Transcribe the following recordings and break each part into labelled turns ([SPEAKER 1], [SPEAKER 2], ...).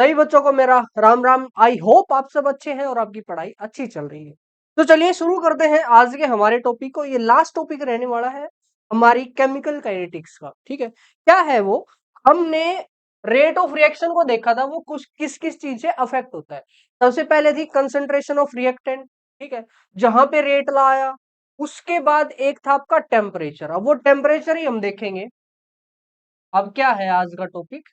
[SPEAKER 1] सभी बच्चों को मेरा राम राम। आई होप आप सब अच्छे हैं और आपकी पढ़ाई अच्छी चल रही है। तो चलिए शुरू करते हैं आज के हमारे टॉपिक को। ये लास्ट टॉपिक रहने वाला है हमारी केमिकल काइनेटिक्स का। ठीक है, क्या है वो? हमने रेट ऑफ रिएक्शन को देखा था, वो कुछ किस किस चीज से अफेक्ट होता है। सबसे पहले थी कंसंट्रेशन ऑफ रिएक्टेंट, ठीक है, जहां पे रेट लाया। उसके बाद एक था आपका टेम्परेचर। अब वो टेम्परेचर ही हम देखेंगे। अब क्या है आज का topic?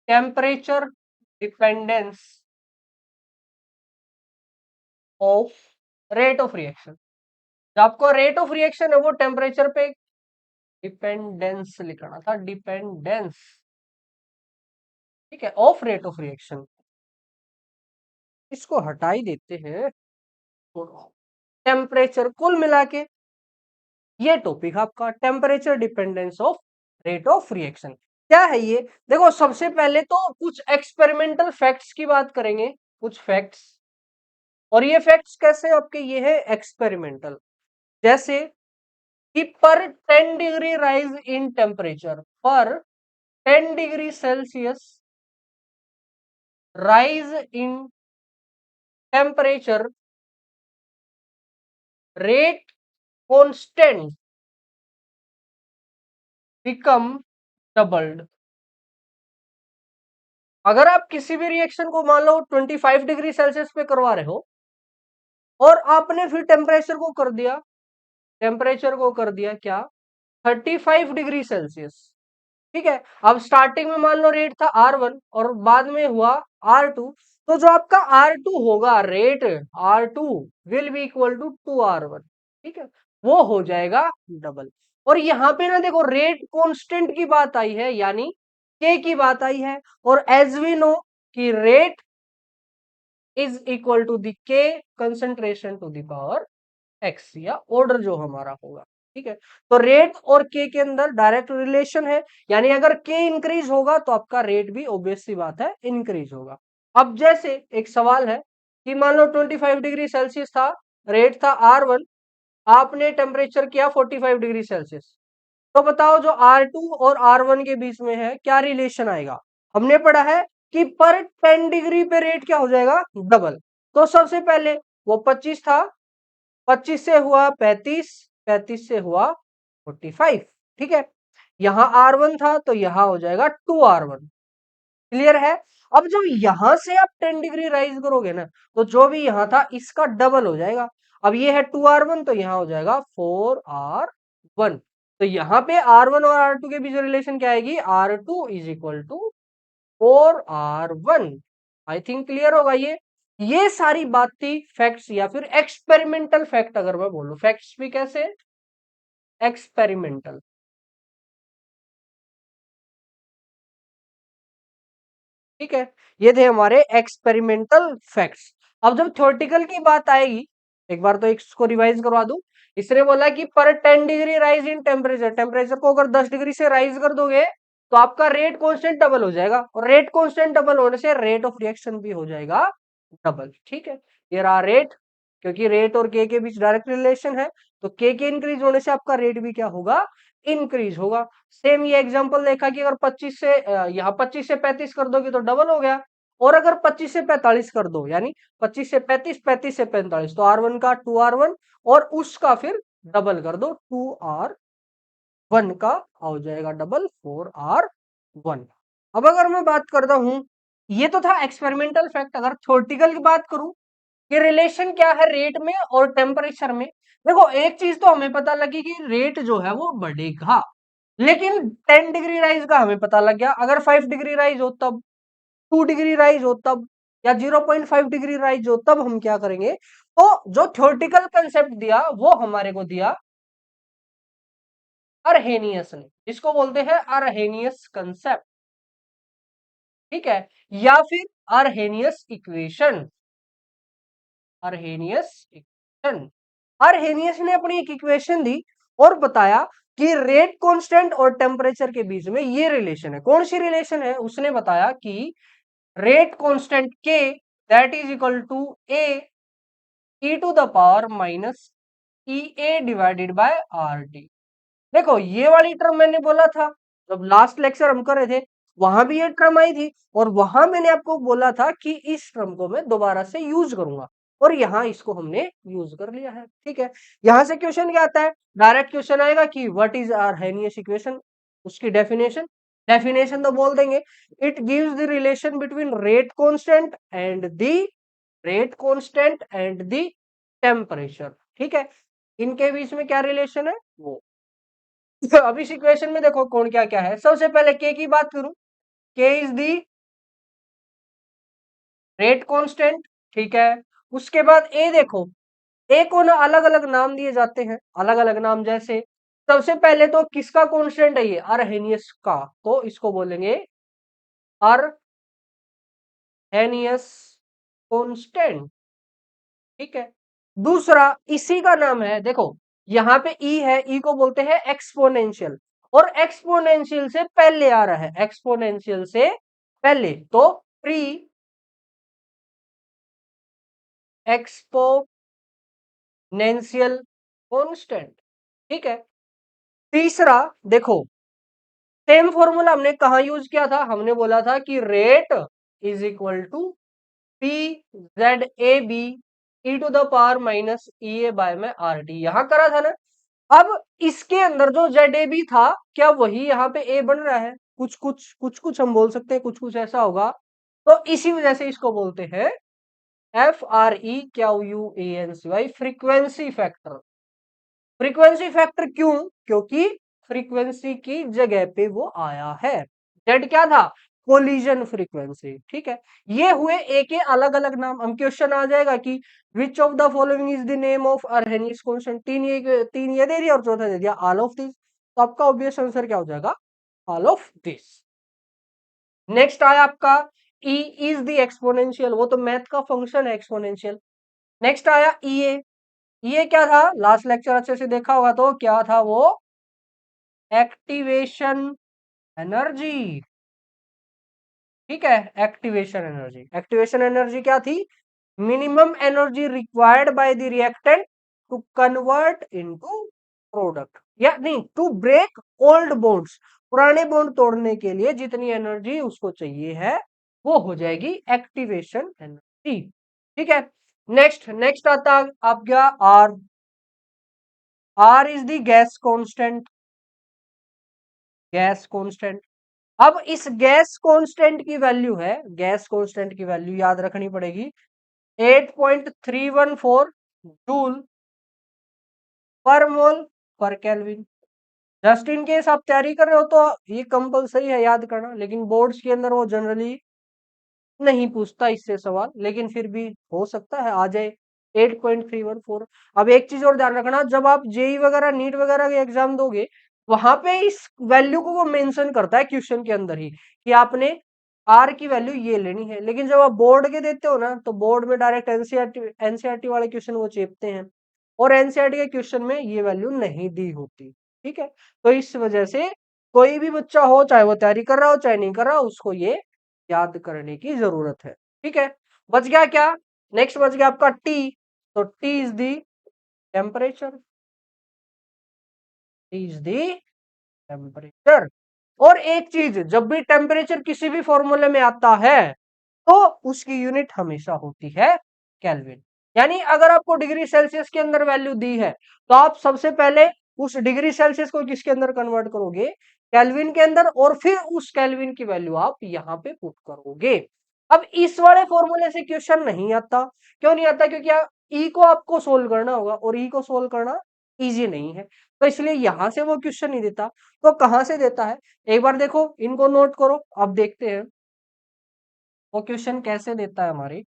[SPEAKER 1] Temperature dependence of rate of reaction. जो आपको रेट ऑफ रिएक्शन है वो टेम्परेचर पे डिपेंडेंस लिखना था, डिपेंडेंस, ठीक है, ऑफ रेट ऑफ रिएक्शन। इसको हटा ही देते हैं। टेम्परेचर कुल मिला के ये टॉपिक आपका temperature dependence of rate of reaction. क्या है ये? देखो, सबसे पहले तो कुछ एक्सपेरिमेंटल फैक्ट्स की बात करेंगे, कुछ फैक्ट्स। और ये फैक्ट्स कैसे आपके? ये है एक्सपेरिमेंटल। जैसे कि पर 10 डिग्री राइज इन टेम्परेचर, पर 10 degree Celsius rise in temperature, rate constant become doubled। अगर आप किसी भी रिएक्शन को मान लो 25 डिग्री सेल्सियस पे करवा रहे हो और आपने फिर टेम्परेचर को कर दिया क्या? 35 डिग्री सेल्सियस। ठीक है, अब स्टार्टिंग में मान लो रेट था R1 और बाद में हुआ R2, तो जो आपका R2 होगा, rate R2 will be equal to 2R1। ठीक है, वो हो जाएगा डबल। और यहाँ पे ना देखो, रेट कांस्टेंट की बात आई है, यानी K की बात आई है। और एज वी नो कि rate is equal to the K concentration to the power X, या ऑर्डर जो हमारा होगा। ठीक है, तो रेट और के अंदर डायरेक्ट रिलेशन है, यानी अगर के इंक्रीज होगा तो आपका रेट भी ऑब्वियस सी बात है इंक्रीज होगा। अब जैसे एक सवाल है कि मान लो 25 डिग्री सेल्सियस था, रेट था R1, आपने टेम्परेचर किया 45 डिग्री सेल्सियस, तो बताओ जो R2 और R1 के बीच में है क्या रिलेशन आएगा? हमने पढ़ा है कि पर 10 डिग्री पे रेट क्या हो जाएगा? डबल। तो सबसे पहले वो 25 था, 25 से हुआ 35, 35 से हुआ 45। ठीक है, यहां R1 था तो यहां हो जाएगा 2R1। क्लियर है? अब जब यहां से आप 10 डिग्री राइज करोगे ना, तो जो भी यहां था इसका डबल हो जाएगा। अब ये है 2R1 तो यहां हो जाएगा 4R1। तो यहां पे R1 और R2 के बीच रिलेशन क्या आएगी? R2 is equal to 4R1। I think clear होगा ये सारी बात थी फैक्ट्स, या फिर एक्सपेरिमेंटल फैक्ट अगर मैं बोलूं। फैक्ट्स भी कैसे? एक्सपेरिमेंटल। ठीक है, ये थे हमारे एक्सपेरिमेंटल फैक्ट्स। अब जब थ्योरेटिकल की बात आएगी, एक बार तो इसको रिवाइज करवा दूं। इसने बोला कि पर 10 degree rise in temperature, temperature को अगर 10 डिग्री से राइज कर दोगे तो आपका रेट कांस्टेंट डबल हो जाएगा, और रेट कांस्टेंट डबल होने से रेट ऑफ रिएक्शन भी हो जाएगा डबल। ठीक है, ये रहा रेट, क्योंकि रेट और के बीच डायरेक्ट रिलेशन है, तो के इंक्रीज होने से आपका रेट भी क्या होगा? इंक्रीज होगा। सेम ये एग्जांपल देखा कि अगर 25 से यहाँ 25 से 35 कर दोगे तो डबल हो गया, और अगर 25 से 45 कर दो, यानी 25 से 35, 35 से 45, तो R1 का 2R1 और उसका फिर डबल कर दो, 2R1 का हो जाएगा डबल, 4R1। अब अगर मैं बात करता हूं, ये तो था एक्सपेरिमेंटल फैक्ट। अगर थ्योरेटिकल की बात करूं कि रिलेशन क्या है रेट में और टेम्परेचर में, देखो एक चीज तो हमें पता लगी कि रेट जो है वो बढ़ेगा, लेकिन 10 डिग्री राइज का हमें पता लग गया। अगर 5 डिग्री राइज हो तब, 2 डिग्री राइज हो तब, या 0.5 डिग्री राइज हो तब हम क्या करेंगे? तो जो थ्योरेटिकल कंसेप्ट दिया वो हमारे को दिया अरहेनियस ने, जिसको बोलते हैं अरहेनियस कंसेप्ट। ठीक है, या फिर Arrhenius equation, Arrhenius equation. Arrhenius ने अपनी एक इक्वेशन दी और बताया कि रेट कांस्टेंट और टेम्परेचर के बीच में ये रिलेशन है। कौन सी रिलेशन है? उसने बताया कि रेट कांस्टेंट के that is equal to A E to the power minus E A divided by R T. देखो ये वाली टर्म मैंने बोला था जब लास्ट लेक्चर हम कर रहे थे, वहां भी ये टर्म आई थी और वहां मैंने आपको बोला था कि इस टर्म को मैं दोबारा से यूज करूंगा और यहाँ इसको हमने यूज कर लिया है। ठीक है, यहां से क्वेश्चन क्या आता है, डायरेक्ट क्वेश्चन आएगा कि व्हाट इज आर्हेनियस इक्वेशन, उसकी डेफिनेशन, डेफिनेशन तो बोल देंगे, it gives the relation between rate constant and the temperature. ठीक है, इनके बीच में क्या रिलेशन है वो अब इस इक्वेशन में देखो कौन क्या क्या है। सबसे पहले के की बात करूं, के इज दी रेट कांस्टेंट। ठीक है, उसके बाद ए देखो, ए को ना अलग अलग नाम दिए जाते हैं, अलग अलग नाम, जैसे सबसे पहले तो किसका कांस्टेंट है ये, अर्हेनियस का, तो इसको बोलेंगे अर्हेनियस कांस्टेंट। ठीक है, दूसरा इसी का नाम है, देखो यहां पे ई है, ई को बोलते हैं एक्सपोनेंशियल, और एक्सपोनेंशियल से पहले आ रहा है, एक्सपोनेंशियल से पहले, तो प्री एक्सपोनेंशियल कांस्टेंट। ठीक है, तीसरा देखो, सेम फॉर्मूला हमने कहा यूज किया था, हमने बोला था कि rate is equal to P Z A B E to the power minus E A by में आर टी, यहां करा था ना। अब इसके अंदर जो जेड ए बी था, क्या वही यहाँ पे ए बन रहा है, कुछ कुछ हम बोल सकते हैं, कुछ कुछ ऐसा होगा, तो इसी वजह से इसको बोलते हैं F R E Q U E N C Y, frequency factor. Frequency factor क्यों, क्योंकि फ्रीक्वेंसी की जगह पे वो आया है। जेड क्या था, कोलिजन फ्रीक्वेंसी। ठीक है, ये हुए ए के अलग अलग नाम। हम क्वेश्चन आ जाएगा कि which of the following is the name of Arrhenius constant, तीन ये दे दिया और चौथा दे दिया ऑल ऑफ दिस, तो आपका ऑब्वियस आंसर क्या हो जाएगा, ऑल ऑफ दिस। नेक्स्ट आया आपका ई इज द एक्सपोनेंशियल, वो तो मैथ का फंक्शन है एक्सपोनेंशियल। नेक्स्ट आया ई ए, ये क्या था, लास्ट लेक्चर अच्छे से देखा होगा तो क्या था वो, एक्टिवेशन एनर्जी। ठीक है, एक्टिवेशन एनर्जी, एक्टिवेशन एनर्जी क्या थी, minimum energy required by the reactant to convert into product, या नहीं, टू ब्रेक ओल्ड बॉन्ड्स, पुराने बॉन्ड तोड़ने के लिए जितनी एनर्जी उसको चाहिए है वो हो जाएगी एक्टिवेशन एनर्जी। ठीक है, नेक्स्ट नेक्स्ट आता आप क्या, R, R is the gas constant, gas constant. अब इस गैस कांस्टेंट की वैल्यू है, गैस कांस्टेंट की वैल्यू याद रखनी पड़ेगी 8.314 जूल पर मोल पर केल्विन। जस्ट इन केस आप तैयारी कर रहे हो तो ये कंपलसरी है याद करना, लेकिन बोर्ड्स के अंदर वो जनरली नहीं पूछता इससे सवाल, लेकिन फिर भी हो सकता है आ जाए 8.314। अब एक चीज और ध्यान रखना, जब आप जेई वगैरह नीट वगैरह के एग्जाम दोगे, वहां पे इस वैल्यू को वो मेंशन करता है क्वेश्चन के अंदर ही कि आपने आर की वैल्यू ये लेनी है, लेकिन जब आप बोर्ड के देते हो ना, तो बोर्ड में डायरेक्ट एनसीईआरटी वाले क्वेश्चन वो चेपते हैं, और एनसीईआरटी के क्वेश्चन में ये वैल्यू नहीं दी होती। ठीक है, तो इस वजह से कोई भी बच्चा हो, चाहे वो तैयारी कर रहा हो चाहे नहीं कर रहा, उसको ये याद करने की जरूरत है। ठीक है, बच गया क्या, नेक्स्ट बच गया आपका टी, तो T is the temperature, T is the temperature. और एक चीज, जब भी टेम्परेचर किसी भी फॉर्मूले में आता है तो उसकी यूनिट हमेशा होती है केल्विन। यानी अगर आपको डिग्री सेल्सियस के अंदर वैल्यू दी है, तो आप सबसे पहले उस डिग्री सेल्सियस को किसके अंदर कन्वर्ट करोगे, केल्विन के अंदर, और फिर उस केल्विन की वैल्यू आप यहां पे पुट करोगे। अब इस वाले फॉर्मूले से क्वेश्चन नहीं आता, क्यों नहीं आता, क्योंकि ई को आपको सोल्व करना होगा और ई को सोल्व करना इजी नहीं है, तो इसलिए यहां से वो क्वेश्चन नहीं देता। तो कहां से देता है, एक बार देखो इनको नोट करो, अब देखते हैं वो क्वेश्चन कैसे देता है हमारे।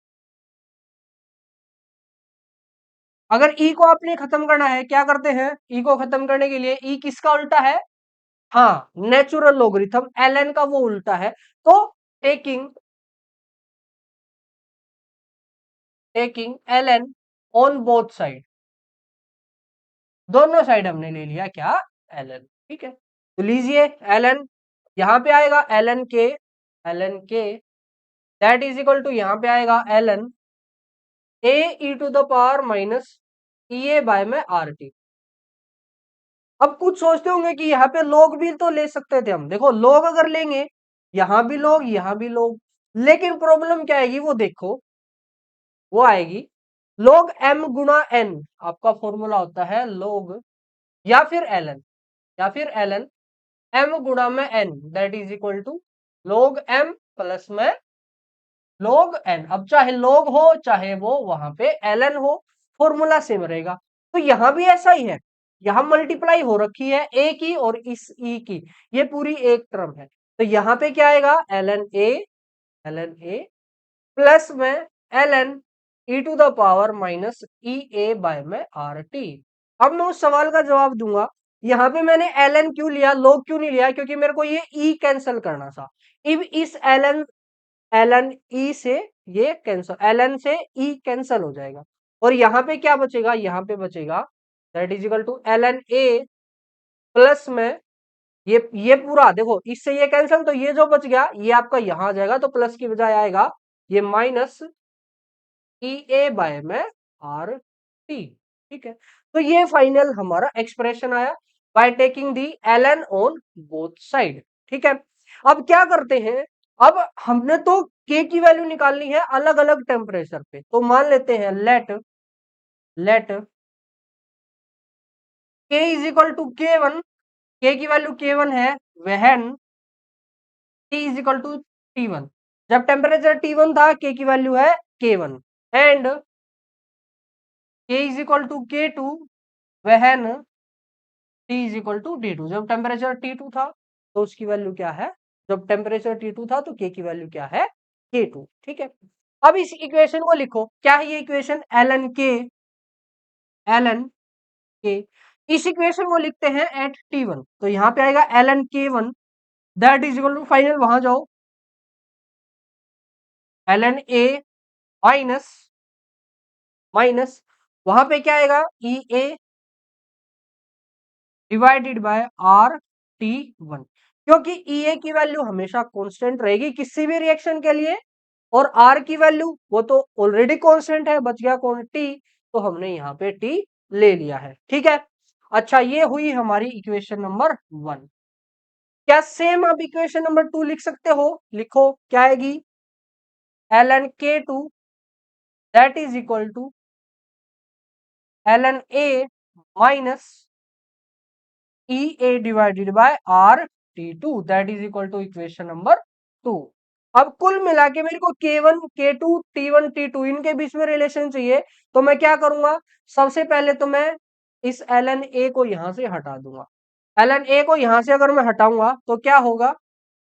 [SPEAKER 1] अगर ई को आपने खत्म करना है, क्या करते हैं, ई को खत्म करने के लिए, ई किसका उल्टा है, हाँ, नेचुरल लॉगरिथम एलएन का वो उल्टा है, तो taking taking LN on both side, दोनों साइड हमने ले लिया क्या, एलएन। ठीक है, तो लीजिए एलएन, यहां पे आएगा एलएन के दैट इज इक्वल टू, यहां पे आएगा LN A E to the power minus E A by में आर टी। अब कुछ सोचते होंगे कि यहाँ पे लोग भी तो ले सकते थे हम, देखो लोग अगर लेंगे यहां भी लोग, यहां भी लोग, लेकिन प्रॉब्लम क्या आएगी वो देखो, वो आएगी log m गुणा n। आपका फॉर्मूला होता है log या फिर ln, या फिर ln m गुणा में n, that is equal to log m plus में log n। अब चाहे log हो चाहे वो वहां पे ln हो, फॉर्मूला सेम रहेगा। तो यहां भी ऐसा ही है, यहां मल्टीप्लाई हो रखी है a की और इस e की, ये पूरी एक टर्म है। तो यहां पे क्या आएगा ln a प्लस में ln e to the power minus E A by में आर टी। अब मैं उस सवाल का जवाब दूंगा, यहां पे मैंने ln क्यों लिया, log क्यों नहीं लिया, क्योंकि मेरे को ये e कैंसिल करना था। अब इस ln e से ये कैंसिल, ln से e कैंसिल हो जाएगा, और यहाँ पे क्या बचेगा, यहाँ पे बचेगा that is equal to ln a plus में ये पूरा देखो, इससे ये कैंसिल, तो ये जो बच गया ये आपका यहाँ आ जाएगा, तो प्लस की बजाय आएगा ये माइनस ई ए बाय में आर टी। ठीक है, तो ये फाइनल हमारा एक्सप्रेशन आया by taking the ln on both side. ठीक है, अब क्या करते हैं, अब हमने तो k की वैल्यू निकालनी है अलग अलग टेम्परेचर पे, तो मान लेते हैं let k is equal to k1, k की वैल्यू k1 है, वहन t is equal to t1। जब टेम्परेचर t1 था k की वैल्यू है k1, and k is equal to k2 when T is equal to T2। जब temperature T2 था तो उसकी वैल्यू क्या है, जब टेम्परेचर T2 था तो K की वैल्यू क्या है, K2। ठीक है, अब इस इक्वेशन को लिखो, क्या है ये इक्वेशन, ln k। इस इक्वेशन को लिखते हैं एट T1, तो यहाँ पे आएगा ln K1 that is equal to, final वहां जाओ, ln A माइनस माइनस वहां पे क्या आएगा E A divided by R T one, क्योंकि ई ए की वैल्यू हमेशा कांस्टेंट रहेगी किसी भी रिएक्शन के लिए, और आर की वैल्यू वो तो ऑलरेडी कांस्टेंट है, बच गया कौन, टी, तो हमने यहाँ पे टी ले लिया है। ठीक है, अच्छा ये हुई हमारी इक्वेशन नंबर 1। क्या सेम आप इक्वेशन नंबर 2 लिख सकते हो, लिखो, क्या आएगी, ln k2 that is equal to ln a minus E A divided by R T to that is equal to equation number 2। अब कुल मिला के मेरे को K1 K2 T1 T2 इनके बीच में रिलेशन चाहिए, तो मैं क्या करूंगा, सबसे पहले तो मैं इस ln a को यहां से हटा दूंगा। ln a को यहां से अगर मैं हटाऊंगा तो क्या होगा,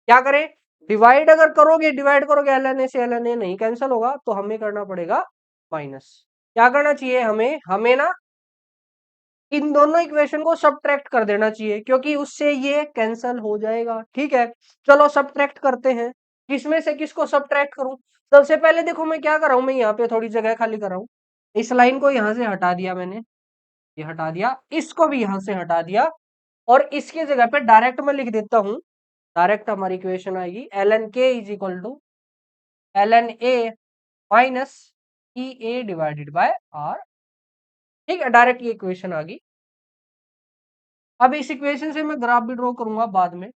[SPEAKER 1] क्या करें, डिवाइड अगर करोगे, डिवाइड करोगे ln a से ln a नहीं कैंसिल होगा, तो हमें करना पड़ेगा माइनस। क्या करना चाहिए, हमें हमें ना इन दोनों इक्वेशन को सब्ट्रैक्ट कर देना चाहिए, क्योंकि उससे ये कैंसल हो जाएगा। ठीक है, चलो सब्ट्रैक्ट करते हैं, किसमें से किसको सब्ट्रैक्ट करूं, सबसे पहले देखो मैं क्या कर रहा हूं, मैं यहाँ पे थोड़ी जगह खाली कर रहा हूं, इस लाइन को यहां से हटा दिया मैंने, ये हटा दिया, इसको भी यहां से हटा दिया, और इसकी जगह पे डायरेक्ट मैं लिख देता हूं, डायरेक्ट हमारी इक्वेशन आएगी ln k is equal to ln a minus E A divided by R. ठीक है, डायरेक्ट ये इक्वेशन आ गई। अब इस इक्वेशन से मैं ग्राफ भी ड्रॉ करूंगा बाद में,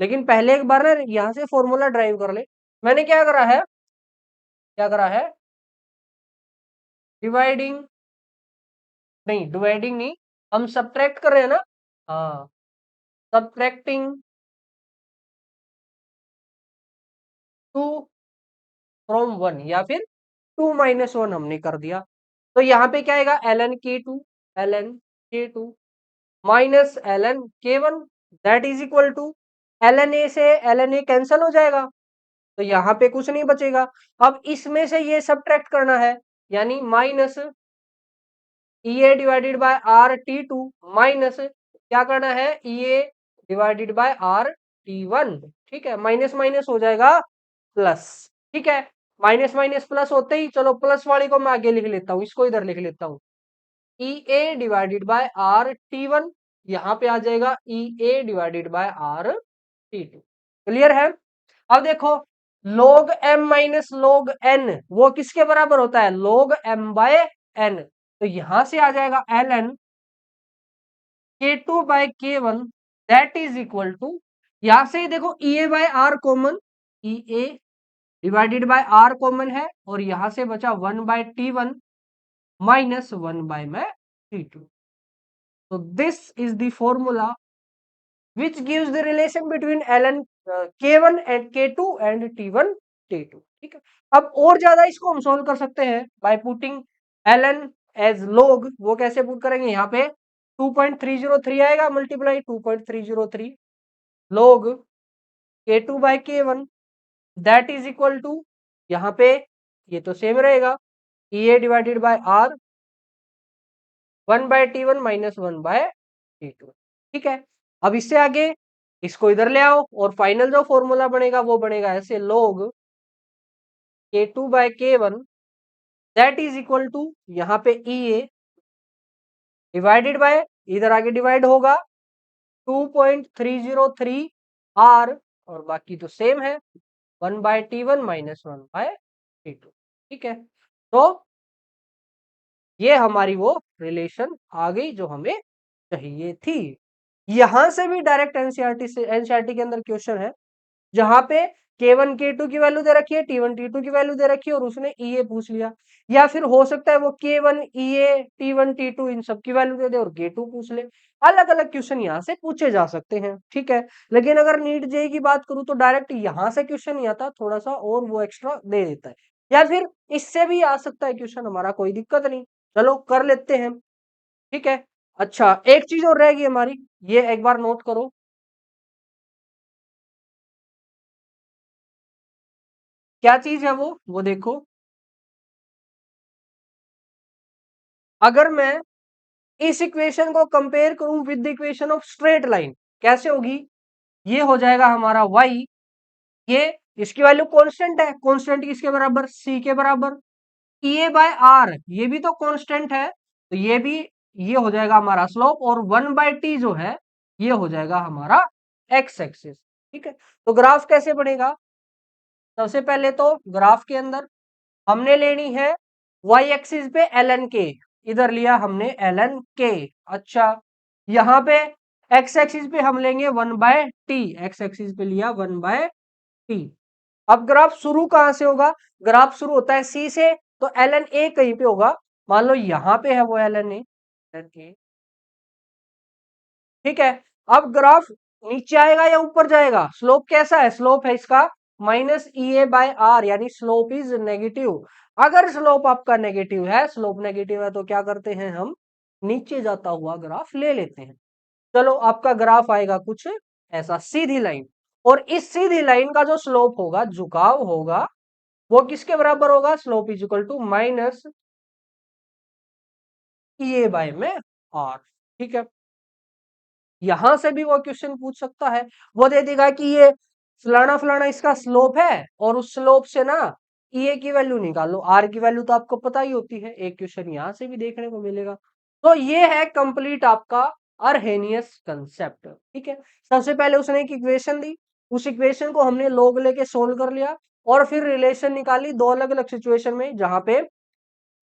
[SPEAKER 1] लेकिन पहले एक बार ना यहां से फॉर्मूला ड्राइव कर ले। मैंने क्या करा है, क्या करा है, डिवाइडिंग नहीं, डिवाइडिंग नहीं, हम सब्ट्रैक्ट कर रहे हैं ना, हाँ, सब्ट्रैक्टिंग टू फ्रॉम वन, या फिर 2 - 1 हमने कर दिया, तो यहाँ पे क्या आएगा ln k2 minus ln k1 that is equal to ln a से ln a कैंसिल हो जाएगा, तो यहाँ पे कुछ नहीं बचेगा। अब इसमें से ये सब्ट्रैक्ट करना है, यानी minus E A divided by R T two minus क्या करना है, E A divided by R T one. ठीक है, माइनस माइनस हो जाएगा प्लस। ठीक है, माइनस माइनस प्लस होते ही, चलो प्लस वाली को मैं आगे लिख लेता हूँ, इसको इधर लिख लेता हूँ, E A divided by R T one, यहाँ पे आ जाएगा E A divided by R T two. Clear है, अब देखो log m minus log n वो किसके बराबर होता है, log m बाय n, तो यहां से आ जाएगा ln k2 by k1 that is equal to, यहां से देखो E A by R common, E A divided by R common है और यहां से बचा 1/T1 माइनस 1/T2। तो this is the formula which gives the relation between ln k1 and k2 and t1 t2। ठीक है, अब और ज्यादा इसको हम सोल्व कर सकते हैं by putting ln as log। वो कैसे पुट करेंगे, यहाँ पे 2.303 आएगा multiply 2.303 log k2 by k1 that is equal to, यहाँ पे ये तो सेम रहेगा, EA divided by R 1/T1 minus 1/T2। ठीक है, अब इससे आगे इसको इधर ले आओ और फाइनल जो फॉर्मूला बनेगा वो बनेगा ऐसे log k2 by k1 that is equal to, यहाँ पे EA डिवाइडेड बाय, इधर आगे डिवाइड होगा 2.303 R और बाकी तो सेम है 1/T1 माइनस 1/T2। ठीक है, तो ये हमारी वो रिलेशन आ गई जो हमें चाहिए थी। यहां से भी डायरेक्ट एनसीईआरटी से, एनसीईआरटी के अंदर क्वेश्चन है जहां पे K1 K2 की वैल्यू दे रखी है, T1 T2 की वैल्यू दे रखी है और उसने EA पूछ लिया, या फिर हो सकता है वो K1 EA T1 T2 इन सब की वैल्यू दे दे और K2 पूछ ले। अलग अलग क्वेश्चन यहाँ से पूछे जा सकते हैं। ठीक है, लेकिन अगर नीट जेई की बात करूं तो डायरेक्ट यहाँ से क्वेश्चन नहीं आता, थोड़ा सा और वो एक्स्ट्रा दे देता है, या फिर इससे भी आ सकता है क्वेश्चन, हमारा कोई दिक्कत नहीं, चलो कर लेते हैं। ठीक है, अच्छा एक चीज और रहेगी हमारी, ये एक बार नोट करो। क्या चीज है वो देखो, अगर मैं इस इक्वेशन को कंपेयर करूं with the equation of straight line, कैसे होगी, ये हो जाएगा हमारा y, ये इसकी वैल्यू कांस्टेंट है, कांस्टेंट किसके बराबर, c के बराबर, EA बाय r ये भी तो कांस्टेंट है, तो ये भी, ये हो जाएगा हमारा स्लोप, और 1/t जो है ये हो जाएगा हमारा x एक्सिस। ठीक है, तो ग्राफ कैसे बनेगा, सबसे पहले तो ग्राफ के अंदर हमने लेनी है y एक्सिस पे ln k, इधर लिया हमने ln k। अच्छा, यहाँ पे x एक्सिस पे हम लेंगे 1/t, x एक्सिस पे लिया 1/t। अब ग्राफ शुरू कहां से होगा, ग्राफ शुरू होता है c से, तो ln a कहीं पे होगा, मान लो यहाँ पे है वो ln a। ठीक है, अब ग्राफ नीचे आएगा या ऊपर जाएगा, स्लोप कैसा है, स्लोप है इसका -EA/r, यानी स्लोप इज नेगेटिव। अगर स्लोप आपका नेगेटिव है, स्लोप नेगेटिव है तो क्या करते हैं हम, नीचे जाता हुआ ग्राफ ले लेते हैं। चलो आपका ग्राफ आएगा कुछ ऐसा, सीधी लाइन, और इस सीधी लाइन का जो स्लोप होगा, झुकाव होगा, वो किसके बराबर होगा, slope is equal to -EA में r। ठीक है, यहां से भी वो क्वेश्चन पूछ सकता है, वो दे देगा कि ये फलाना फलाना इसका स्लोप है और उस स्लोप से ना EA की वैल्यू निकालो, R की वैल्यू तो आपको पता ही होती है, एक क्वेश्चन यहां से भी देखने को मिलेगा। तो ये है कंप्लीट आपका अरहेनियस कंसेप्ट। ठीक है, सबसे पहले उसने एक इक्वेशन दी, उस इक्वेशन को हमने log लेके सोल्व कर लिया, और फिर रिलेशन निकाली दो अलग अलग सिचुएशन में, जहां पे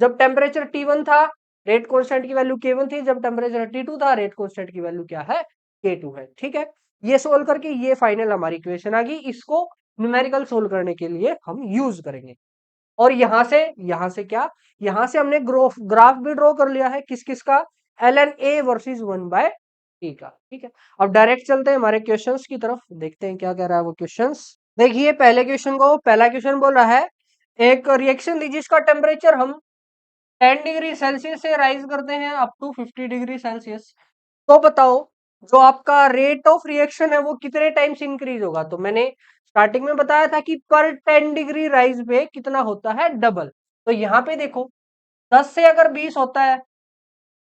[SPEAKER 1] जब टेम्परेचर T1 था रेट कांस्टेंट की वैल्यू K1 थी, जब टेम्परेचर T2 था रेट कांस्टेंट की वैल्यू क्या है, K2 है। ठीक है, ये सोल्व करके ये फाइनल हमारी इक्वेशन आ गई, इसको न्यूमेरिकल सोल्व करने के लिए हम यूज करेंगे। और यहां से क्या, यहां से हमने ग्राफ भी ड्रॉ कर लिया है, किस किस का, ln a वर्सेस 1/t का। ठीक है, अब डायरेक्ट चलते हैं हमारे क्वेश्चंस की तरफ, देखते हैं क्या कह रहा है वो क्वेश्चंस। देखिए पहले क्वेश्चन को, पहला क्वेश्चन बोल रहा है एक रिएक्शन ली जिसका टेम्परेचर हम 10 डिग्री सेल्सियस से राइज करते हैं अप टू 50 डिग्री सेल्सियस, तो बताओ जो आपका रेट ऑफ रिएक्शन है वो कितने टाइम्स इंक्रीज होगा। तो मैंने स्टार्टिंग में बताया था कि पर 10 डिग्री राइज पे कितना होता है, डबल। तो यहाँ पे देखो 10 से अगर 20 होता है,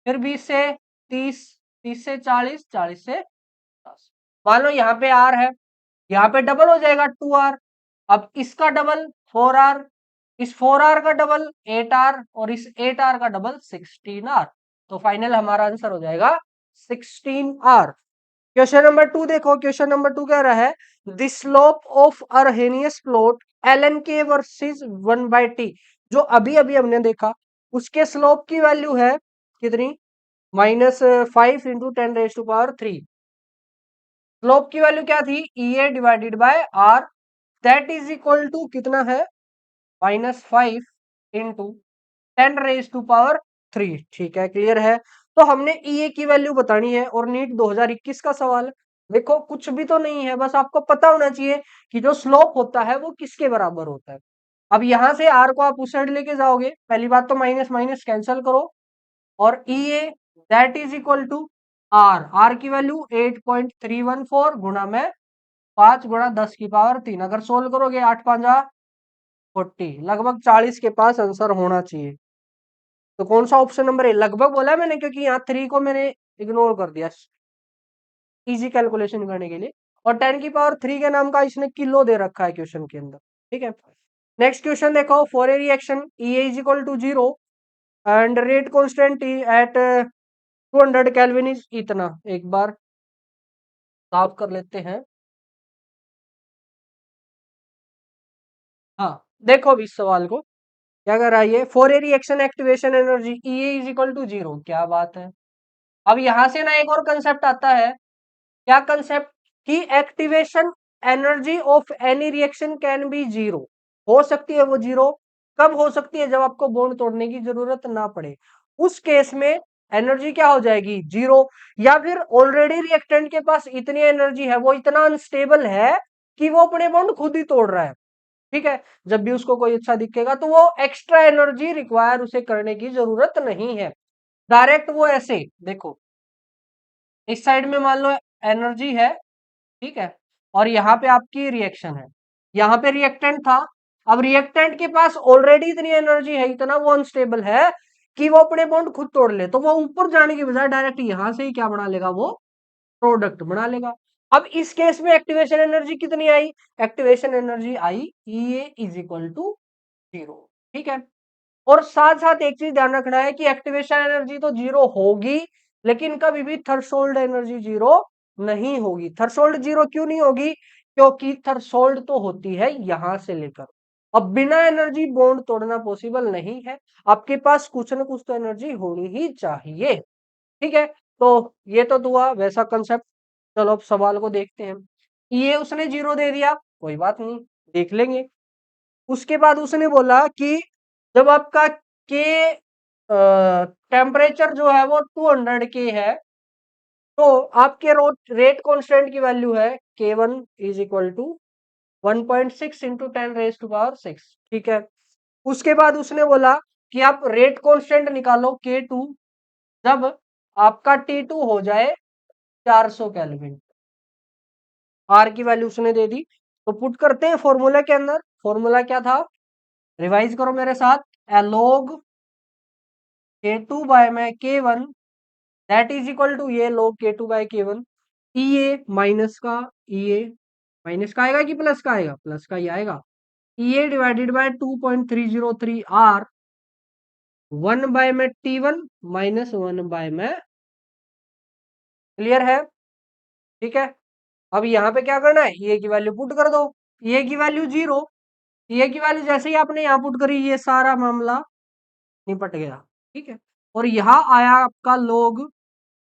[SPEAKER 1] फिर 20 से 30, 30 से 40, 40 से 10, मान लो यहाँ पे आर है, यहाँ पे डबल हो जाएगा 2R, अब इसका डबल 4R, इस 4R का डबल 8R, और इस 8R का डबल 16R। तो फाइनल हमारा आंसर हो जाएगा 16R। क्वेश्चन नंबर 2 देखो, क्वेश्चन नंबर 2 कह रहा है the slope of Arrhenius plot ln k versus 1/t, जो अभी अभी हमने देखा उसके स्लोप की वैल्यू है कितनी, -5 इंटू 10⁻³ स्लोप की वैल्यू क्या थी, EA divided by R that is equal to कितना है, -5 इंटू 10⁻³ ठीक है, क्लियर है। तो हमने ईए की वैल्यू बतानी है और नीट 2021 का सवाल है। देखो कुछ भी तो नहीं है, बस आपको पता होना चाहिए कि जो स्लोप होता है वो किसके बराबर होता है। अब यहां से आर को आप उस साइड लेके जाओगे, पहली बात तो माइनस माइनस कैंसिल करो, और E A that is equal to R की वैल्यू 8.314 गुणा में 5 गुणा 10⁻3, अगर सोल्व करोगे 8 5 40, लगभग 40 के पास आंसर होना चाहिए। तो कौन सा ऑप्शन नंबर है, लगभग बोला है मैंने क्योंकि यहाँ 3 को मैंने इग्नोर कर दिया इजी कैलकुलेशन करने के लिए, और 10⁻³ के नाम का इसने किलो दे रखा है क्वेश्चन के अंदर, ठीक है। नेक्स्ट क्वेश्चन देखो, for a reaction E is equal to 0 and rate constant at 200 kelvin is इतना, एक बार साफ कर लेते हैं। हाँ देखो अभी इस सवाल को क्या कर रहा है ये, for a reaction activation energy E is equal to 0, क्या बात है। अब यहां से ना एक और कंसेप्ट आता है, क्या कंसेप्ट, कि activation energy of any reaction can be 0, हो सकती है वो 0, कब हो सकती है, जब आपको बॉन्ड तोड़ने की जरूरत ना पड़े, उस केस में एनर्जी क्या हो जाएगी 0, या फिर ऑलरेडी रिएक्टेंट के पास इतनी एनर्जी है, वो इतना अनस्टेबल है कि वो अपने बॉन्ड खुद ही तोड़ रहा है, ठीक है। जब भी उसको कोई अच्छा दिखेगा तो वो एक्स्ट्रा एनर्जी रिक्वायर उसे करने की जरूरत नहीं है, डायरेक्ट वो ऐसे देखो, इस साइड में मान लो एनर्जी है, ठीक है, और यहाँ पे आपकी रिएक्शन है, यहाँ पे रिएक्टेंट था, अब रिएक्टेंट के पास ऑलरेडी इतनी एनर्जी है, इतना वो अनस्टेबल है कि वो अपने बॉन्ड खुद तोड़ ले, तो वो ऊपर जाने की बजाय डायरेक्ट यहां से ही क्या बना लेगा, वो प्रोडक्ट बना लेगा। अब इस केस में एक्टिवेशन एनर्जी कितनी आई, एक्टिवेशन एनर्जी आई ई इज इक्वल टू 0, ठीक है। और साथ साथ एक चीज ध्यान रखना है कि एक्टिवेशन एनर्जी तो 0 होगी, लेकिन कभी भी थ्रेशोल्ड एनर्जी 0 नहीं होगी। थ्रेशोल्ड 0 क्यों नहीं होगी, क्योंकि थ्रेशोल्ड तो होती है यहां से लेकर, अब बिना एनर्जी बॉन्ड तोड़ना पॉसिबल नहीं है, आपके पास कुछ ना कुछ तो एनर्जी होनी ही चाहिए, ठीक है। तो ये तो हुआ वैसा कंसेप्ट। चलो अब सवाल को देखते हैं, ये उसने 0 दे दिया, कोई बात नहीं, देख लेंगे। उसके बाद उसने बोला कि जब आपका के टेम्परेचर जो है वो 200 के है, तो आपके रेट कांस्टेंट की वैल्यू है K1 is equal to 1.6 into 10⁻⁶, ठीक है। उसके बाद उसने बोला कि आप रेट कांस्टेंट निकालो K2 जब आपका T2 हो जाए 400 केल्विन, आर की वैल्यू उसने दे दी, तो पुट करते हैं फॉर्मूला के अंदर। फॉर्मूला क्या था, रिवाइज करो मेरे साथ, log K2 बाय में K1 that is equal to ये log K2 by K1, EA minus का, EA माइनस का आएगा कि प्लस का आएगा, प्लस का ही आएगा, EA divided by 2.303 R 1 by में T1 माइनस 1 बाय में, क्लियर है, ठीक है। अब यहाँ पे क्या करना है, ये की वैल्यू पुट कर दो, ये की वैल्यू 0, ये की वैल्यू जैसे ही आपने यहाँ पुट करी, ये सारा मामला निपट गया, ठीक है। और यहाँ आया आपका log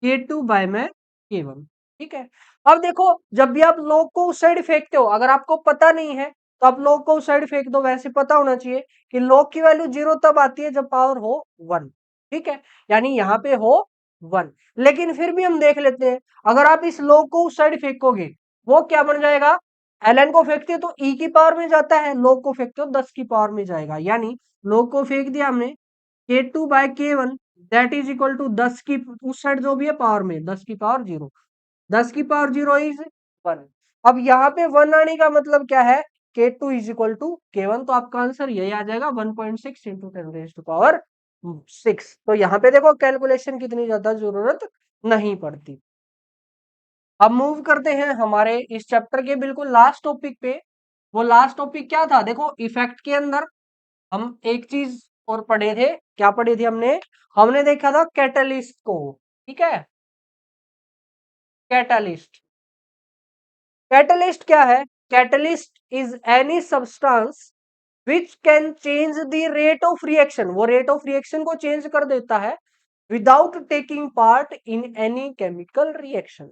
[SPEAKER 1] K2 बाय में K1, ठीक है। अब देखो जब भी आप log को उस साइड फेंकते हो, अगर आपको पता नहीं है तो आप log को उस साइड फेंक दो, वैसे पता होना चाहिए कि log की वैल्यू 0 तब आती है जब पावर हो 1, ठीक है, यानी यहाँ पे हो 1। लेकिन फिर भी हम देख लेते हैं, अगर आप इस log को उस साइड फेंकोगे वो क्या बन जाएगा, ln को फेंकते हो तो e की पावर में जाता है, log को फेंकते हो 10 की पावर में जाएगा, यानी log को फेंक दिया हमने K2 by K1 that is equal to 10 की उस साइड जो भी है पावर में 10 की पावर 0, 10 की पावर 0 इज 1। अब यहाँ पे 1 आने का मतलब क्या है, K2 is equal to K1, तो आपका आंसर यही आ जाएगा 1.6 इंटू 10⁻⁶। तो यहाँ पे देखो कैलकुलेशन कितनी ज्यादा जरूरत नहीं पड़ती। अब मूव करते हैं हमारे इस चैप्टर के बिल्कुल लास्ट टॉपिक पे। वो लास्ट टॉपिक क्या था, देखो इफेक्ट के अंदर हम एक चीज और पढ़े थे, क्या पढ़े थे हमने, हमने देखा था कैटलिस्ट को, ठीक है। कैटलिस्ट, कैटलिस्ट क्या है, catalyst is any substance which can change the rate of reaction, वो रेट ऑफ रिएक्शन को चेंज कर देता है without taking part in any chemical reaction,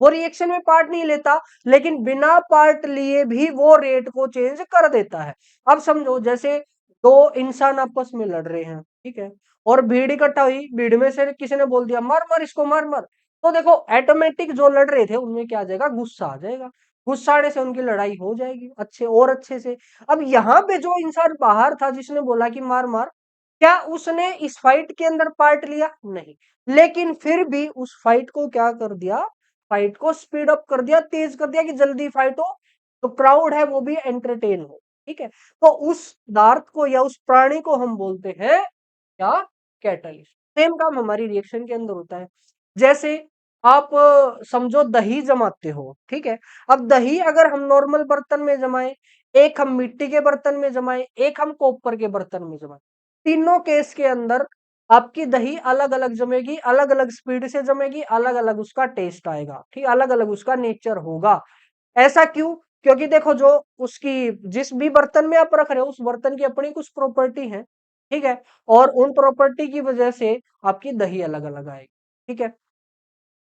[SPEAKER 1] वो रिएक्शन में पार्ट नहीं लेता, लेकिन बिना पार्ट लिए भी वो रेट को चेंज कर देता है। अब समझो जैसे दो इंसान आपस में लड़ रहे हैं, ठीक है, और भीड़ इकट्ठा हुई, भीड़ में से किसी ने बोल दिया मार मार इसको मार मार, तो देखो ऑटोमेटिक जो लड़ रहे थे उनमें क्या आ जाएगा, गुस्सा आ जाएगा, गुस्सा आने से उनकी लड़ाई हो जाएगी अच्छे और अच्छे से। अब यहाँ पे जो इंसान बाहर था जिसने बोला कि मार मार, क्या उसने इस फाइट के अंदर पार्ट लिया? नहीं। लेकिन फिर भी उस फाइट को क्या कर दिया, फाइट को स्पीड अप कर दिया, तेज कर दिया कि जल्दी फाइट हो, तो क्राउड है वो भी एंटरटेन हो। ठीक है, तो उस पदार्थ को या उस प्राणी को हम बोलते हैं क्या, कैटलिस्ट। सेम काम हमारी रिएक्शन के अंदर होता है। जैसे आप समझो दही जमाते हो, ठीक है, अब दही अगर हम नॉर्मल बर्तन में जमाए, एक हम मिट्टी के बर्तन में जमाए, एक हम कॉपर के बर्तन में जमाए, तीनों केस के अंदर आपकी दही अलग अलग जमेगी, अलग अलग स्पीड से जमेगी, अलग अलग उसका टेस्ट आएगा, ठीक, अलग अलग उसका नेचर होगा। ऐसा क्यों? क्योंकि देखो जो उसकी जिस भी बर्तन में आप रख रहे हो उस बर्तन की अपनी कुछ प्रॉपर्टी है, ठीक है, और उन प्रॉपर्टी की वजह से आपकी दही अलग अलग आएगी। ठीक है,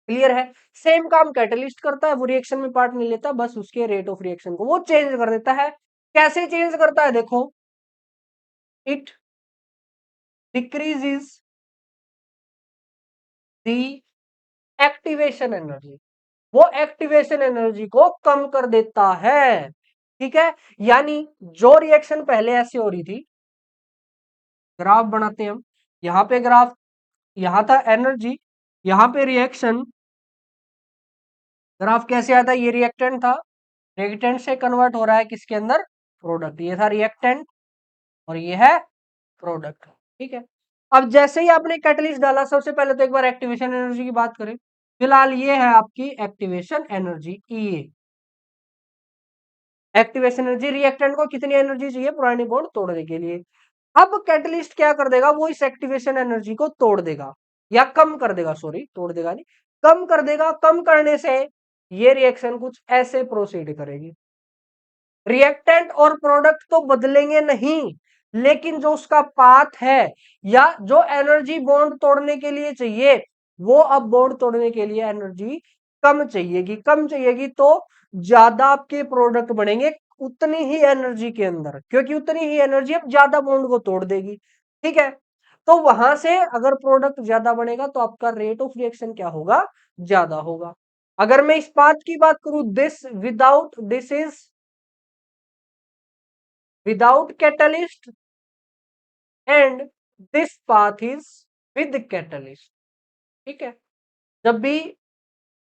[SPEAKER 1] क्लियर है? सेम काम कैटलिस्ट करता है, वो रिएक्शन में पार्ट नहीं लेता, बस उसके रेट ऑफ रिएक्शन को वो चेंज कर देता है। कैसे चेंज करता है देखो, it decreases the activation energy, वो एक्टिवेशन एनर्जी को कम कर देता है। ठीक है, यानी जो रिएक्शन पहले ऐसे हो रही थी, ग्राफ बनाते हैं हम, यहां पे ग्राफ, यहां था एनर्जी, यहां पे रिएक्शन, ग्राफ कैसे आता है, ये रिएक्टेंट था, रिएक्टेंट से कन्वर्ट हो रहा है किसके अंदर, प्रोडक्ट, ये था रिएक्टेंट और ये है प्रोडक्ट। ठीक है, अब जैसे ही आपने कैटलिस्ट डाला, सबसे पहले तो एक बार एक्टिवेशन एनर्जी की बात करें, फिलहाल ये है आपकी एक्टिवेशन एनर्जी ई। एक्टिवेशन एनर्जी, रिएक्टेंट को कितनी एनर्जी चाहिए पुरानी बॉन्ड तोड़ने के लिए। अब कैटलिस्ट क्या कर देगा, वो इस एक्टिवेशन एनर्जी को तोड़ देगा या कम कर देगा, सॉरी तोड़ देगा नहीं, कम कर देगा। कम करने से ये रिएक्शन कुछ ऐसे प्रोसीड करेगी, रिएक्टेंट और प्रोडक्ट तो बदलेंगे नहीं, लेकिन जो उसका पाथ है या जो एनर्जी बॉन्ड तोड़ने के लिए चाहिए, वो अब बॉन्ड तोड़ने के लिए एनर्जी कम चाहिएगी, कम चाहिएगी तो ज्यादा आपके प्रोडक्ट बनेंगे उतनी ही एनर्जी के अंदर, क्योंकि उतनी ही एनर्जी अब ज्यादा बॉन्ड को तोड़ देगी। ठीक है, तो वहां से अगर प्रोडक्ट ज्यादा बनेगा तो आपका रेट ऑफ रिएक्शन क्या होगा, ज्यादा होगा। अगर मैं इस पाथ की बात करूं, this without this is without catalyst and this path is with catalyst। ठीक है, जब भी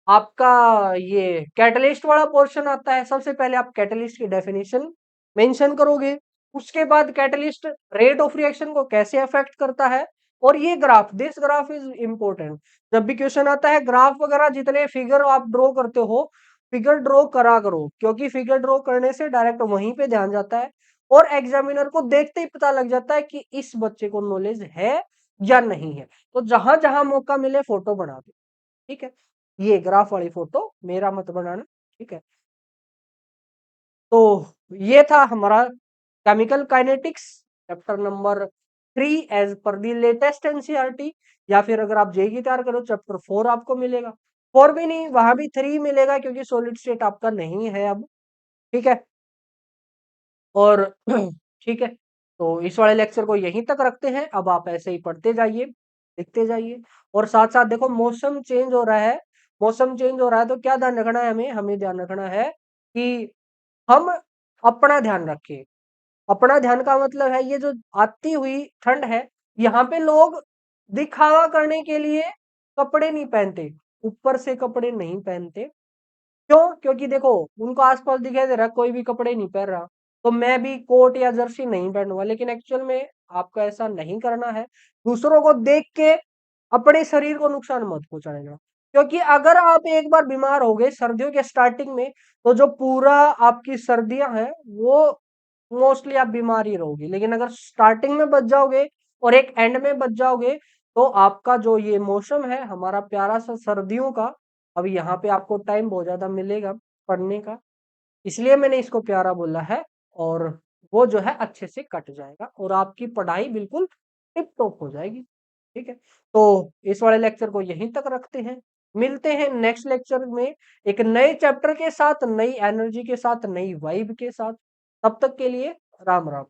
[SPEAKER 1] आपका ये कैटलिस्ट वाला पोर्शन आता है, सबसे पहले आप कैटलिस्ट की डेफिनेशन मेंशन करोगे, उसके बाद कैटलिस्ट रेट ऑफ रिएक्शन को कैसे अफेक्ट करता है, और ये graph, this graph is important. जब भी क्वेश्चन आता है ग्राफ वगैरह, जितने फिगर आप ड्रॉ करते हो, फिगर ड्रॉ करा करो, क्योंकि फिगर ड्रॉ करने से डायरेक्ट वहीं पे ध्यान जाता है और एग्जामिनर को देखते ही पता लग जाता है कि इस बच्चे को नॉलेज है या नहीं है। तो जहां जहां मौका मिले फोटो बना दो। ठीक है, ये ग्राफ वाली फोटो मेरा मत बनाना। ठीक है, तो ये था हमारा chemical kinetics chapter number 3 as per the latest NCERT, या फिर अगर आप जेई की तैयार करो चैप्टर 4 आपको मिलेगा, 4 भी नहीं, वहां भी 3 मिलेगा क्योंकि सॉलिड स्टेट आपका नहीं है अब। ठीक है, और ठीक है, तो इस वाले लेक्चर को यहीं तक रखते हैं। अब आप ऐसे ही पढ़ते जाइए, लिखते जाइए, और साथ साथ देखो मौसम चेंज हो रहा है, मौसम चेंज हो रहा है तो क्या ध्यान रखना है, हमें हमें ध्यान रखना है कि हम अपना ध्यान रखें। अपना ध्यान का मतलब है ये जो आती हुई ठंड है, यहाँ पे लोग दिखावा करने के लिए कपड़े नहीं पहनते, ऊपर से कपड़े नहीं पहनते। क्यों? क्योंकि देखो उनको आसपास दिखाई दे रहा है कोई भी कपड़े नहीं पहन रहा, तो मैं भी कोट या जर्सी नहीं पहनूंगा, लेकिन एक्चुअल में आपको ऐसा नहीं करना है। दूसरों को देख के अपने शरीर को नुकसान मत पहुंचाएगा, क्योंकि अगर आप एक बार बीमार हो गए सर्दियों के स्टार्टिंग में, तो जो पूरा आपकी सर्दियां हैं वो मोस्टली आप बीमार ही रहोगे। लेकिन अगर स्टार्टिंग में बच जाओगे और एक एंड में बच जाओगे, तो आपका जो ये मौसम है हमारा प्यारा सा सर्दियों का, अब यहाँ पे आपको टाइम बहुत ज्यादा मिलेगा पढ़ने का, इसलिए मैंने इसको प्यारा बोला है। और वो जो है अच्छे से कट जाएगा और आपकी पढ़ाई बिल्कुल टिप टॉप हो जाएगी। ठीक है, तो इस वाले लेक्चर को यहीं तक रखते हैं। मिलते हैं नेक्स्ट लेक्चर में एक नए चैप्टर के साथ, नई एनर्जी के साथ, नई वाइब के साथ। तब तक के लिए राम राम।